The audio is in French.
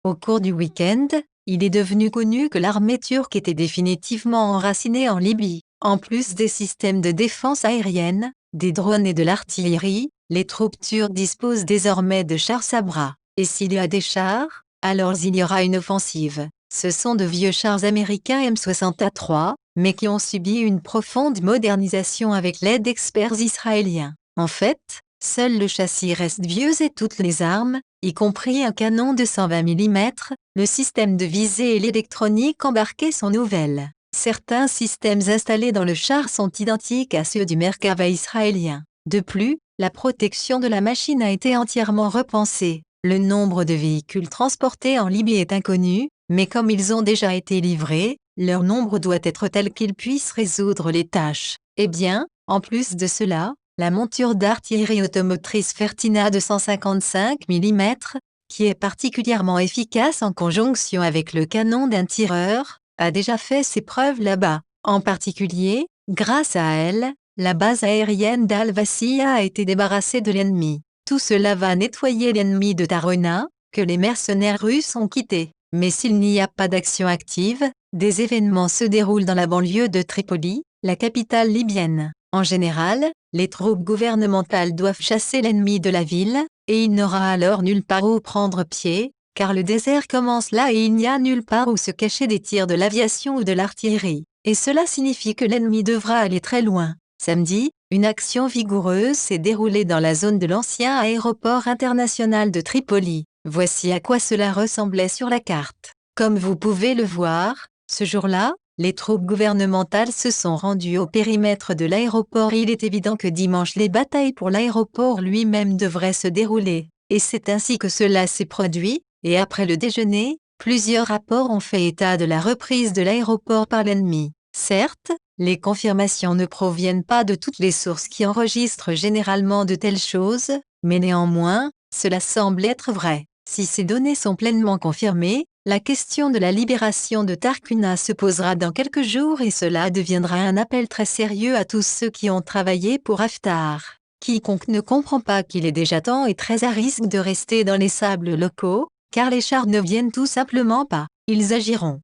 Au cours du week-end, il est devenu connu que l'armée turque était définitivement enracinée en Libye. En plus des systèmes de défense aérienne, des drones et de l'artillerie, les troupes turques disposent désormais de chars Sabra. Et s'il y a des chars, alors il y aura une offensive. Ce sont de vieux chars américains M63, mais qui ont subi une profonde modernisation avec l'aide d'experts israéliens. En fait, seul le châssis reste vieux et toutes les armes, y compris un canon de 120 mm, le système de visée et l'électronique embarquée sont nouvelles. Certains systèmes installés dans le char sont identiques à ceux du Merkava israélien. De plus, la protection de la machine a été entièrement repensée. Le nombre de véhicules transportés en Libye est inconnu, mais comme ils ont déjà été livrés, leur nombre doit être tel qu'ils puissent résoudre les tâches. Eh bien, en plus de cela, la monture d'artillerie automotrice Fertina de 155 mm, qui est particulièrement efficace en conjonction avec le canon d'un tireur, a déjà fait ses preuves là-bas. En particulier, grâce à elle, la base aérienne d'Al-Wassia a été débarrassée de l'ennemi. Tout cela va nettoyer l'ennemi de Tarona, que les mercenaires russes ont quitté. Mais s'il n'y a pas d'action active, des événements se déroulent dans la banlieue de Tripoli, la capitale libyenne. En général, les troupes gouvernementales doivent chasser l'ennemi de la ville, et il n'aura alors nulle part où prendre pied, car le désert commence là et il n'y a nulle part où se cacher des tirs de l'aviation ou de l'artillerie. Et cela signifie que l'ennemi devra aller très loin. Samedi, une action vigoureuse s'est déroulée dans la zone de l'ancien aéroport international de Tripoli. Voici à quoi cela ressemblait sur la carte. Comme vous pouvez le voir, ce jour-là, les troupes gouvernementales se sont rendues au périmètre de l'aéroport et il est évident que dimanche les batailles pour l'aéroport lui-même devraient se dérouler. Et c'est ainsi que cela s'est produit, et après le déjeuner, plusieurs rapports ont fait état de la reprise de l'aéroport par l'ennemi. Certes, les confirmations ne proviennent pas de toutes les sources qui enregistrent généralement de telles choses, mais néanmoins, cela semble être vrai. Si ces données sont pleinement confirmées, la question de la libération de Tarkuna se posera dans quelques jours et cela deviendra un appel très sérieux à tous ceux qui ont travaillé pour Haftar. Quiconque ne comprend pas qu'il est déjà temps est très à risque de rester dans les sables locaux, car les chars ne viennent tout simplement pas. Ils agiront.